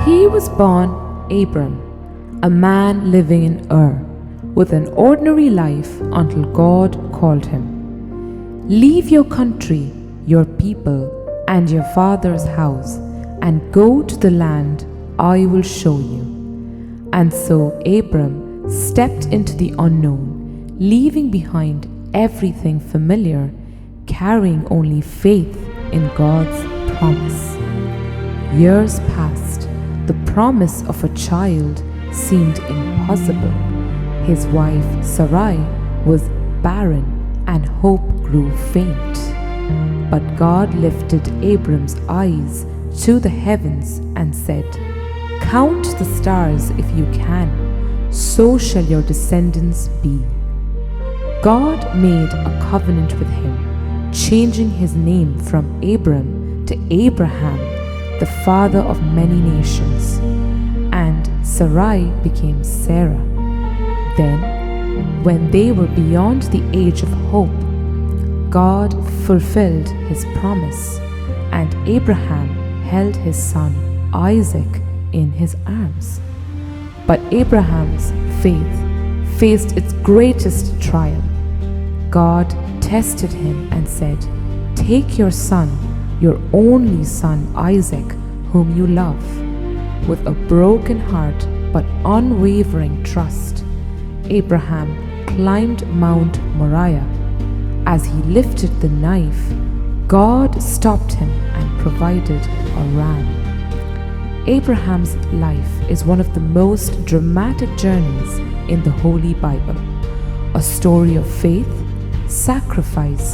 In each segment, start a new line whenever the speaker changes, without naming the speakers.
He was born Abram, a man living in Ur, with an ordinary life until God called him. Leave your country, your people, and your father's house, and go to the land I will show you. And so Abram stepped into the unknown, leaving behind everything familiar, carrying only faith in God's promise. Years passed. The promise of a child seemed impossible. His wife Sarai was barren and hope grew faint. But God lifted Abram's eyes to the heavens and said, "Count the stars if you can, so shall your descendants be." God made a covenant with him, changing his name from Abram to Abraham, the father of many nations, and Sarai became Sarah. Then, when they were beyond the age of hope, God fulfilled his promise, and Abraham held his son Isaac in his arms. But Abraham's faith faced its greatest trial. God tested him and said, "Take your son, your only son Isaac, whom you love." With a broken heart but unwavering trust, Abraham climbed Mount Moriah. As he lifted the knife, God stopped him and provided a ram. Abraham's life is one of the most dramatic journeys in the Holy Bible, a story of faith, sacrifice,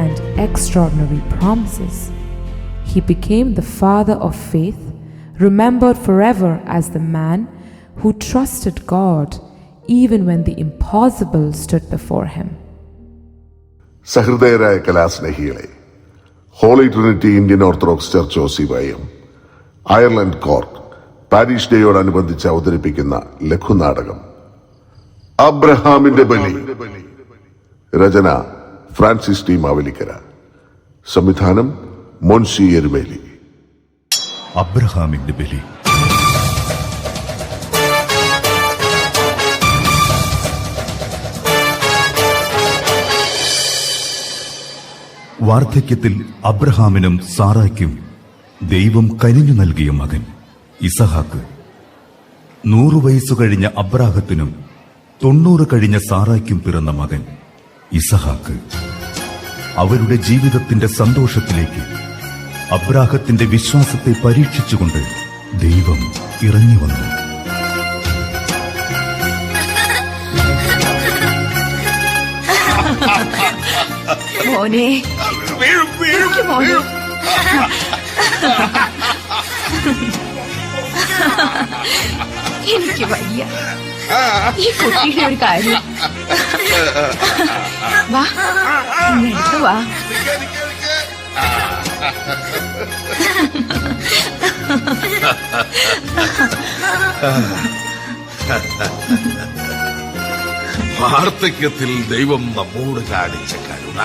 and extraordinary promises. He became the father of faith, remembered forever as the man who trusted God even when the impossible stood before him.
സഹൃദയരായ കലാസ്നേഹികളെ, Holy Trinity Indian Orthodox Church OCYM Ireland Cork parish ഡേയോടനുബന്ധിച്ച് അവതരിപ്പിക്കുന്ന ലഘുനാടകം അബ്രഹാമിന്റെ ബലി. രചന Francis T Mavelikara. സംവിധാനം മോൻസി എരുമേലി.
അബ്രഹാമിന്റെ ബലി. വാർദ്ധക്യത്തിൽ അബ്രഹാമിനും സാറായ്ക്കും ദൈവം കനിഞ്ഞു നൽകിയ മകൻ ഇസഹാക്ക്. 100 വയസ്സു കഴിഞ്ഞ അബ്രാഹത്തിനും 90 കഴിഞ്ഞ സാറായ്ക്കും പിറന്ന മകൻ ഇസഹാക്ക്. അവരുടെ ജീവിതത്തിന്റെ സന്തോഷത്തിലേക്ക് അബ്രാഹത്തിന്റെ വിശ്വാസത്തെ പരീക്ഷിച്ചുകൊണ്ട് ദൈവം ഇറങ്ങി വന്നു.
മോനെ, മോനെ, എനിക്ക് വയ്യ. ഈ കുട്ടിയുടെ ഒരു കാര്യം. വാ, ഇങ്ങോട്ട് വാ.
വാർദ്ധക്യത്തിൽ ദൈവം നമ്മോട് കാണിച്ച കരുണ.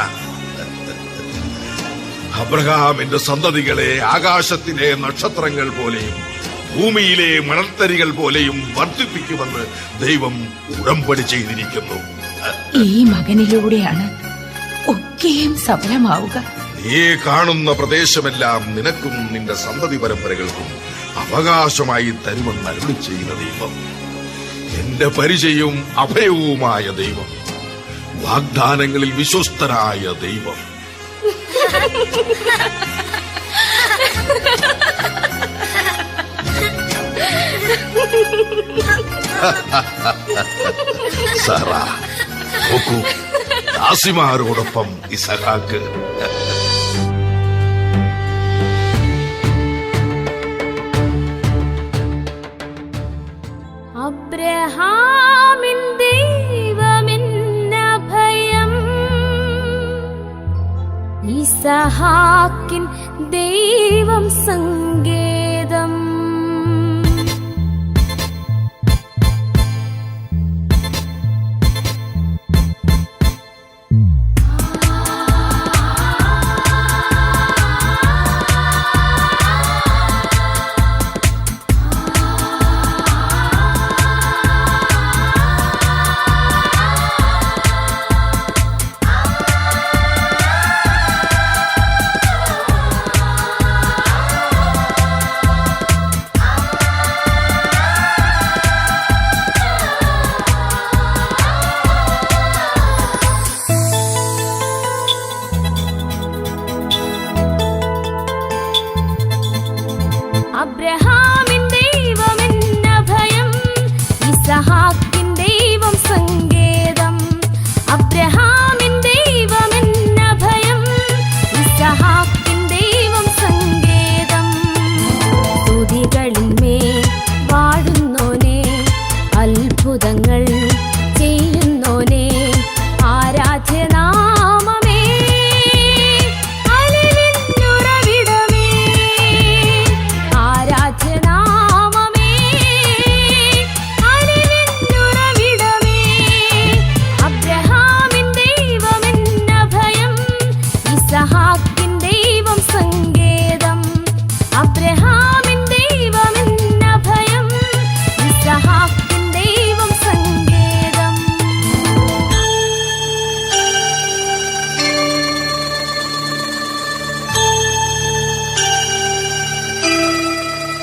അബ്രഹാമിന്റെ സന്തതികളെ ആകാശത്തിലെ നക്ഷത്രങ്ങൾ പോലെയും ഭൂമിയിലെ മണൽത്തരികൾ പോലെയും വർദ്ധിപ്പിക്കുമെന്ന് ദൈവം ഉടമ്പടി ചെയ്തിരിക്കുന്നു.
ഈ മകനിലൂടെയാണ് ഒക്കെയും സഫലമാവുക.
നീ കാണുന്ന പ്രദേശമെല്ലാം നിനക്കും നിന്റെ സന്തതി പരമ്പരകൾക്കും അവകാശമായി തരുമെന്ന് അരുളി ചെയ്യുന്ന ദൈവം, എന്റെ പരിചയവും അഭയവുമായ ദൈവം, വാഗ്ദാനങ്ങളിൽ വിശ്വസ്തനായ ദൈവം. സാറ, നോക്കൂ, ദാസിമാരോടൊപ്പം ഇസഹാക്ക്.
അബ്രഹാമിൻ ദൈവമെന്നഭയം, ഇസഹാക്കിൻ ദൈവം സങ്കേതം.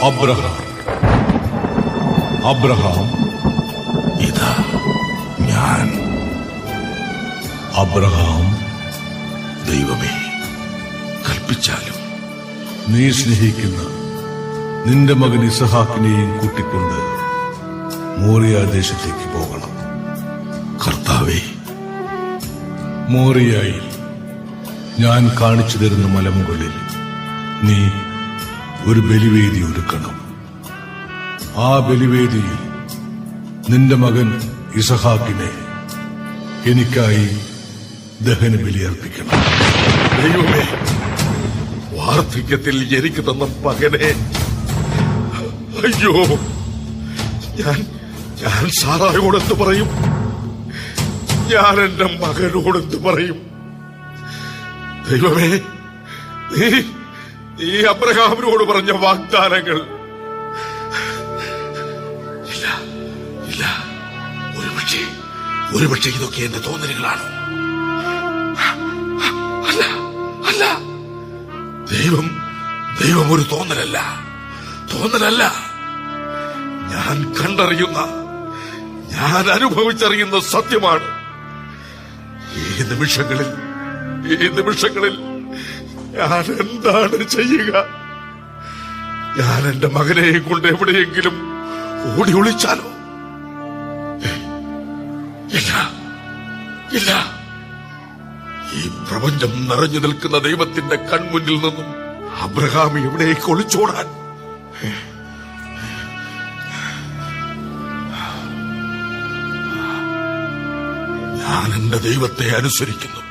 അബ്രഹാം, അബ്രഹാം, ഇതാ ഞാൻ. അബ്രഹാം, ദൈവമേ, കൽപ്പിച്ചാലും
നീ സ്നേഹിക്കുന്ന നിന്റെ മകൻ ഇസഹാക്കിനെയും കൂട്ടിക്കൊണ്ട് മോറിയ ദേശത്തേക്ക് പോകണം.
കർത്താവേ,
മോറിയായിൽ ഞാൻ കാണിച്ചു തരുന്ന മലമുകളിൽ നീ ഒരു ബലിവേദി ഒരുക്കണം. ആ ബലിവേദിയിൽ നിന്റെ മകൻ ഇസഹാക്കിനെ എനിക്കായി ദഹന ബലിയർപ്പിക്കണം.
ദൈവമേ, വാർദ്ധക്യത്തിൽ എനിക്ക് തന്ന മകനെ, അയ്യോ, ഞാൻ സാറായോടെന്ത് പറയും? ഞാൻ എന്റെ മകനോടെന്ത് പറയും? ദൈവമേ, നീ അബ്രഹാമിനോട് പറഞ്ഞ വാഗ്ദാനങ്ങൾ, ഇല്ല ഇല്ല, ഒരുപക്ഷെ ഇതൊക്കെ എന്റെ തോന്നലുകളാണോ? അല്ല അല്ല, ദൈവം ഒരു തോന്നലല്ല. ഞാൻ കണ്ടറിയുന്ന, ഞാൻ അനുഭവിച്ചറിയുന്ന സത്യമാണ്. ഈ നിമിഷങ്ങളിൽ ഞാൻ എന്താണ് ചെയ്യുക? ഞാൻ എന്റെ മകനെ കൊണ്ട് എവിടെയെങ്കിലും ഓടി ഒളിച്ചാലോ? ഇല്ല. ഈ പ്രപഞ്ചം നിറഞ്ഞു നിൽക്കുന്ന ദൈവത്തിന്റെ കൺമുന്നിൽ നിന്നും അബ്രഹാം എവിടേക്ക് ഒളിച്ചോടാൻ? ഞാൻ എന്റെ ദൈവത്തെ അനുസരിക്കുന്നു.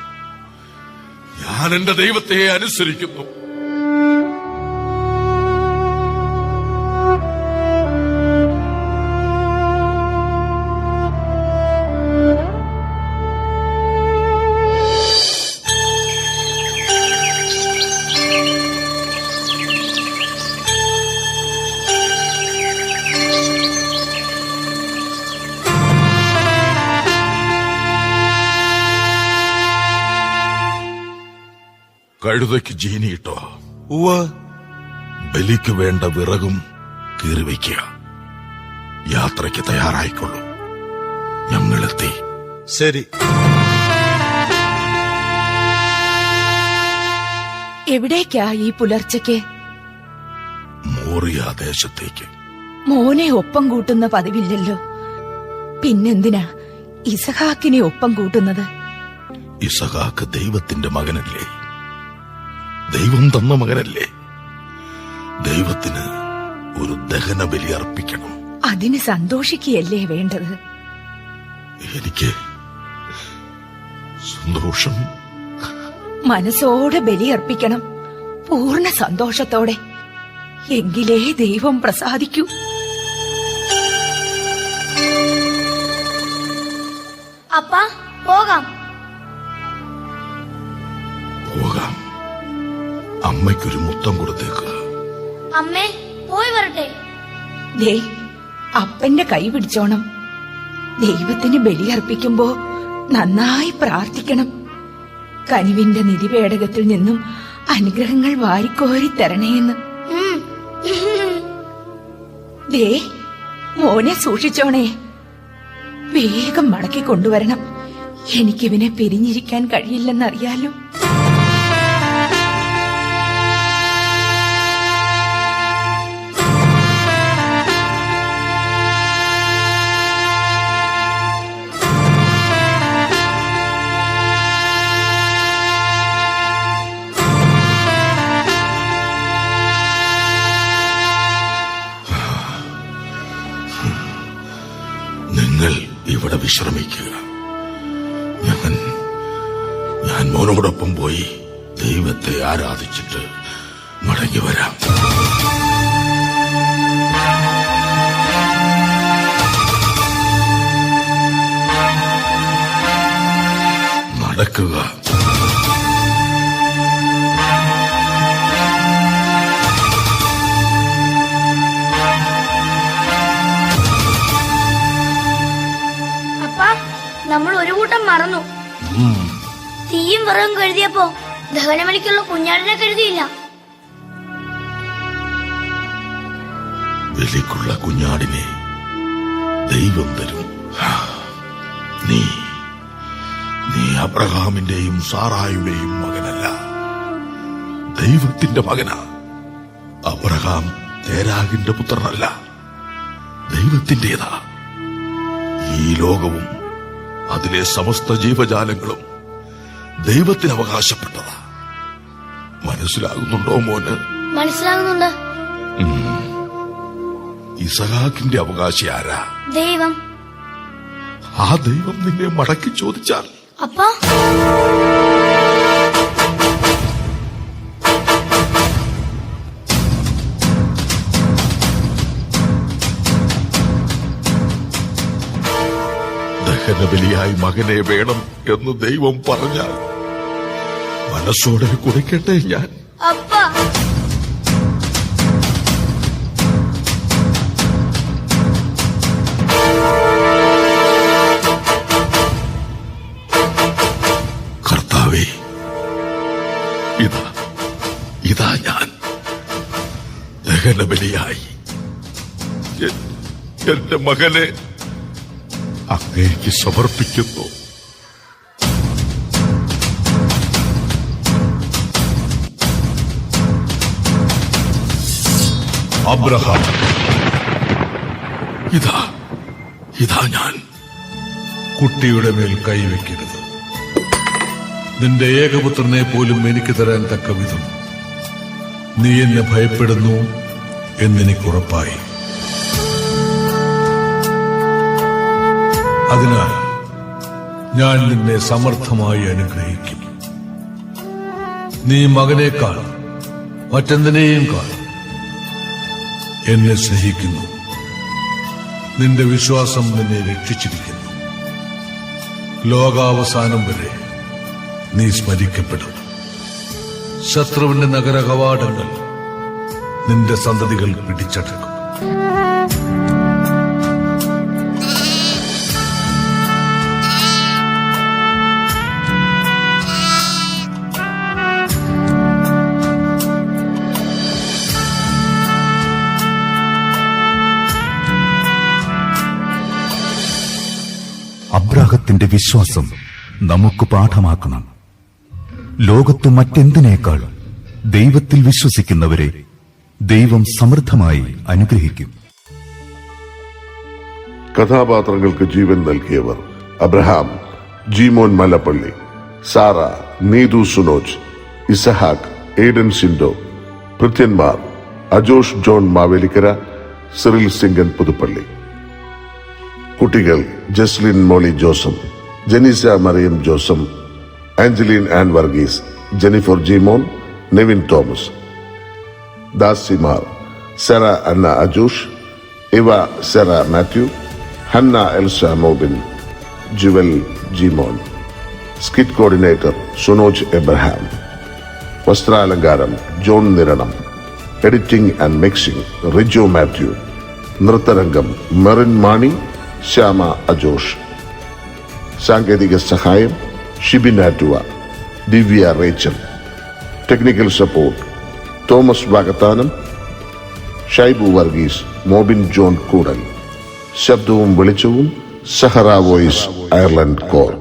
കഴുതയ്ക്ക് ജീനിയിട്ടോ? ബലിക്ക് വേണ്ട വിറകും കീറിവയ്ക്കുക. യാത്രയ്ക്ക് തയ്യാറായിക്കൊള്ളൂ. ഞങ്ങളെത്തി.
ശരി.
എവിടേക്കാ ഈ പുലർച്ചയ്ക്ക്?
മോറിയ ദേശത്തേക്ക്.
മോനെ ഒപ്പം കൂട്ടുന്ന പതിവില്ലല്ലോ. പിന്നെന്തിനാ ഇസഹാക്കിനെ ഒപ്പം കൂട്ടുന്നത്?
ഇസഹാക്ക് ദൈവത്തിന്റെ മകനല്ലേ? ദൈവം തന്ന മകനല്ലേ? ദൈവത്തിന് ഒരു ദഹന ബലി അർപ്പിക്കണം.
അതിന് സന്തോഷിക്കുകയല്ലേ വേണ്ടത്?
എനിക്ക് സന്തോഷം.
മനസ്സോടെ ബലിയർപ്പിക്കണം, പൂർണ്ണ സന്തോഷത്തോടെ. എങ്കിലേ ദൈവം പ്രസാദിക്കൂ.
അപ്പാ, പോകാം.
അമ്മയ്ക്കൊരു മുത്തം കൊടുത്തേക്ക്.
അമ്മേ, പോയി വരട്ടെ.
ദേ, അപ്പന്റെ കൈ പിടിച്ചോണം. ദൈവത്തിന് ബലിയർപ്പിക്കുമ്പോ നന്നായി പ്രാർത്ഥിക്കണം. കനിവിന്റെ നിധിപേടകത്തിൽ നിന്നും അനുഗ്രഹങ്ങൾ വാരിക്കോരി തരണേന്ന്. ദേ, മോനെ സൂക്ഷിച്ചോണേ. വേഗം മടക്കി കൊണ്ടുവരണം. എനിക്കിവനെ പിരിഞ്ഞിരിക്കാൻ കഴിയില്ലെന്നറിയാലോ.
നിങ്ങൾ ഇവിടെ വിശ്രമിക്കുക. ഞാൻ മോനോടൊപ്പം പോയി ദൈവത്തെ ആരാധിച്ചിട്ട് മടങ്ങി വരാം. നടക്കുക.
നമ്മൾ ഒരു കൂട്ടം മറന്നു. തീയും വിറകും കരുതിയപ്പോ ദഹനമലിക്കുള്ള കുഞ്ഞാടിനെ കരുതിയില്ല.
കൂടിലേക്കുള്ള കുഞ്ഞാടിനെ ദൈവം തരും. നീ അബ്രഹാമിന്റെയും സാറായുടെയും മകനല്ല, ദൈവത്തിന്റെ മകനാ. അബ്രഹാം തേരാഗിന്റെ പുത്രനല്ല, ദൈവത്തിന്റേതാ. ഈ ലോകവും അതിലെ സമസ്ത ജീവജാലങ്ങളും ദൈവത്തിന് അവകാശപ്പെട്ടതാ. മനസ്സിലാകുന്നുണ്ടോ മോന്?
മനസ്സിലാകുന്നുണ്ട്.
ഇസഹാക്കിന്റെ അവകാശി ആരാ?
ദൈവം.
ആ ദൈവം നിന്നെ മടക്കി ചോദിച്ചാൽ
അപ്പാ,
ദഹനബലിയായി മകനെ വേണം എന്ന് ദൈവം പറഞ്ഞാൽ മനസ്സോടെ കുറിക്കട്ടെ ഞാൻ?
അപ്പാ,
കർത്താവേ, ഇതാ ഞാൻ ദഹനബലിയായി എന്റെ മകനെ അങ്ങേക്ക് സമർപ്പിക്കുന്നു.
അബ്രഹാം,
ഇതാ ഞാൻ.
കുട്ടിയുടെ മേൽ കൈവയ്ക്കരുത്. നിന്റെ ഏകപുത്രനെ പോലും എനിക്ക് തരാൻ തക്ക വിധം നീ എന്നെ ഭയപ്പെടുന്നു എന്നെനിക്കുറപ്പായി. അതിനാൽ ഞാൻ നിന്നെ സമർത്ഥമായി അനുഗ്രഹിക്കും. നീ മകനേക്കാൾ മറ്റെന്തിനേയും കാൾ എന്നെ സ്നേഹിക്കുന്നു. നിന്റെ വിശ്വാസം നിന്നെ രക്ഷിച്ചിരിക്കുന്നു. ലോകാവസാനം വരെ നീ സ്മരിക്കപ്പെടും. ശത്രുവിന്റെ നഗര കവാടങ്ങൾ നിന്റെ സന്തതികൾ പിടിച്ചടക്കും.
അബ്രാഹത്തിന്റെ വിശ്വാസം നമുക്ക് പാഠമാക്കണം. ലോകത്തു മറ്റെന്തിനേക്കാൾ ദൈവത്തിൽ വിശ്വസിക്കുന്നവരെ ദൈവം സമൃദ്ധമായി അനുഗ്രഹിക്കും.
കഥാപാത്രങ്ങൾക്ക് ജീവൻ നൽകിയവർ: Abraham, Jeemon Mallappally; Sara, Neethu Sunoj; Isaac, Aiden Sindo; ഭൃത്യന്മാർ: അജോഷ് ജോൺ മാവേലിക്കര, സിറിൽ സിംഗൻ പുതുപ്പള്ളി. കുട്ടികൾ: Jaslin Molly Josam, Janeesa Mariam Josam, Angeline Ann Varghese, Jennifer Jimon, Nevin Thomas. ദാസിമാർ: Sera Anna Ajush, Eva Sera Mathew, Hanna Elsa Mobin, Jewel Jimon. Skit coordinator Sunoj Abraham. വസ്ത്രാലങ്കാരം John Niranam. Editing and mixing Rijo Mathew. നൃത്തരംഗം മെറിൻ മാണി, ശ്യാമ അജോഷ്. സാങ്കേതിക സഹായം Shibin Attuva, Divya Rachel. Technical support Thomas Vakathanam, Shaibu Varghese, Mobin John Koodal. ശബ്ദവും വെളിച്ചവും Zahra voice Ireland core.